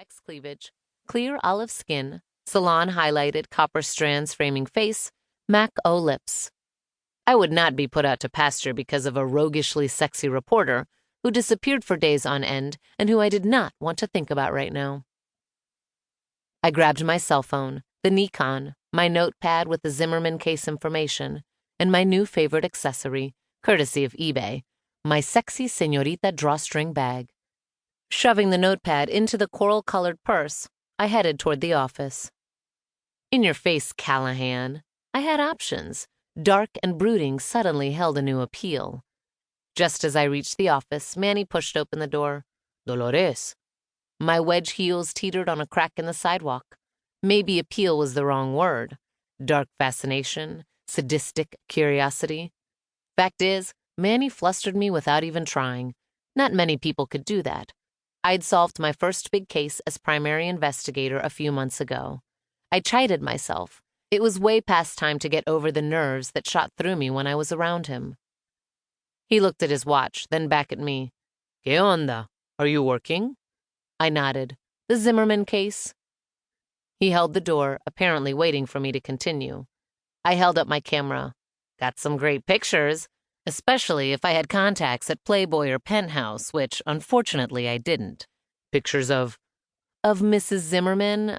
X cleavage, clear olive skin, salon highlighted copper strands framing face, MAC O lips. I would not be put out to pasture because of a roguishly sexy reporter who disappeared for days on end and who I did not want to think about right now. I grabbed my cell phone, the Nikon, my notepad with the Zimmerman case information, and my new favorite accessory, courtesy of eBay, my sexy señorita drawstring bag. Shoving the notepad into the coral-colored purse, I headed toward the office. In your face, Callahan. I had options. Dark and brooding suddenly held a new appeal. Just as I reached the office, Manny pushed open the door. Dolores. My wedge heels teetered on a crack in the sidewalk. Maybe appeal was the wrong word. Dark fascination, sadistic curiosity. Fact is, Manny flustered me without even trying. Not many people could do that. I'd solved my first big case as primary investigator a few months ago. I chided myself. It was way past time to get over the nerves that shot through me when I was around him. He looked at his watch, then back at me. ¿Qué onda? Are you working? I nodded. The Zimmerman case? He held the door, apparently waiting for me to continue. I held up my camera. Got some great pictures, especially if I had contacts at Playboy or Penthouse, which, unfortunately, I didn't. Pictures of Mrs. Zimmerman,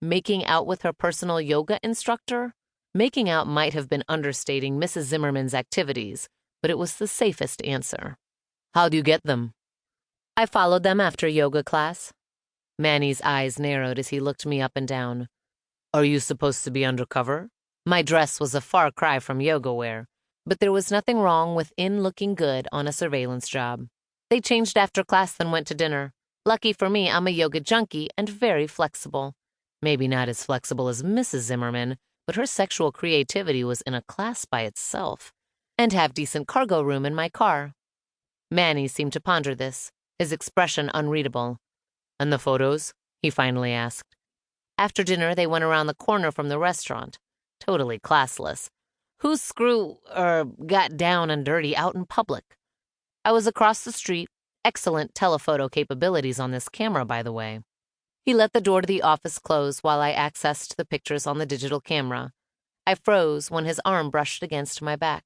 making out with her personal yoga instructor? Making out might have been understating Mrs. Zimmerman's activities, but it was the safest answer. How'd you get them? I followed them after yoga class. Manny's eyes narrowed as he looked me up and down. Are you supposed to be undercover? My dress was a far cry from yoga wear, but there was nothing wrong with looking good on a surveillance job. They changed after class, then went to dinner. Lucky for me, I'm a yoga junkie and very flexible. Maybe not as flexible as Mrs. Zimmerman, but her sexual creativity was in a class by itself. And have decent cargo room in my car. Manny seemed to ponder this, his expression unreadable. And the photos? He finally asked. After dinner, they went around the corner from the restaurant. Totally classless. Who got down and dirty out in public? I was across the street. Excellent telephoto capabilities on this camera, by the way. He let the door to the office close while I accessed the pictures on the digital camera. I froze when his arm brushed against my back.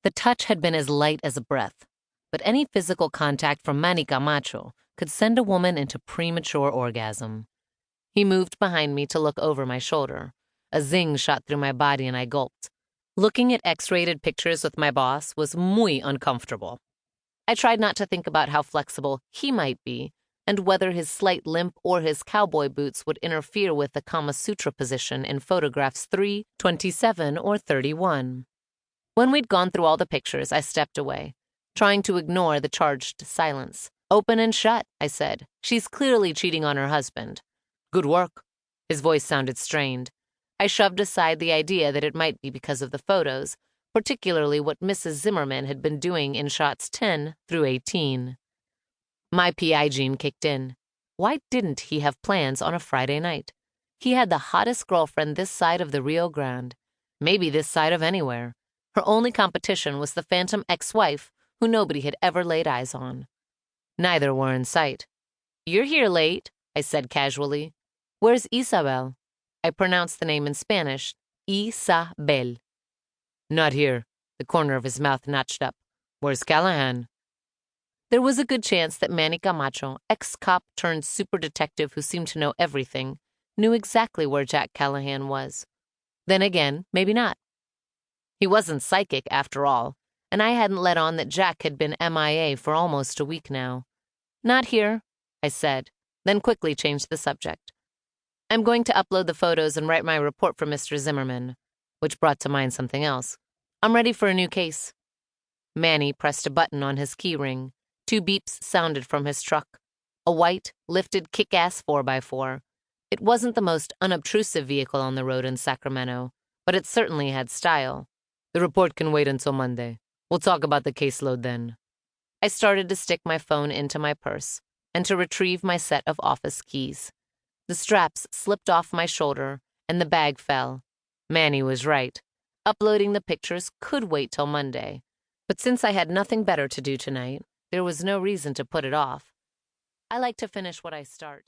The touch had been as light as a breath, but any physical contact from Manny Camacho could send a woman into premature orgasm. He moved behind me to look over my shoulder. A zing shot through my body and I gulped. Looking at X-rated pictures with my boss was muy uncomfortable. I tried not to think about how flexible he might be and whether his slight limp or his cowboy boots would interfere with the Kama Sutra position in photographs 3, 27, or 31. When we'd gone through all the pictures, I stepped away, trying to ignore the charged silence. Open and shut, I said. She's clearly cheating on her husband. Good work. His voice sounded strained. I shoved aside the idea that it might be because of the photos, particularly what Mrs. Zimmerman had been doing in shots 10 through 18. My PI gene kicked in. Why didn't he have plans on a Friday night? He had the hottest girlfriend this side of the Rio Grande, maybe this side of anywhere. Her only competition was the phantom ex-wife who nobody had ever laid eyes on. Neither were in sight. You're here late, I said casually. Where's Isabel? I pronounced the name in Spanish, Isabel. Not here. The corner of his mouth notched up. Where's Callahan? There was a good chance that Manny Camacho, ex-cop turned super detective who seemed to know everything, knew exactly where Jack Callahan was. Then again, maybe not. He wasn't psychic, after all, and I hadn't let on that Jack had been MIA for almost a week now. Not here, I said, then quickly changed the subject. I'm going to upload the photos and write my report for Mr. Zimmerman, which brought to mind something else. I'm ready for a new case. Manny pressed a button on his keyring. 2 beeps sounded from his truck. A white, lifted kick-ass 4x4. It wasn't the most unobtrusive vehicle on the road in Sacramento, but it certainly had style. The report can wait until Monday. We'll talk about the caseload then. I started to stick my phone into my purse and to retrieve my set of office keys. The straps slipped off my shoulder and the bag fell. Manny was right. Uploading the pictures could wait till Monday. But since I had nothing better to do tonight, there was no reason to put it off. I like to finish what I start.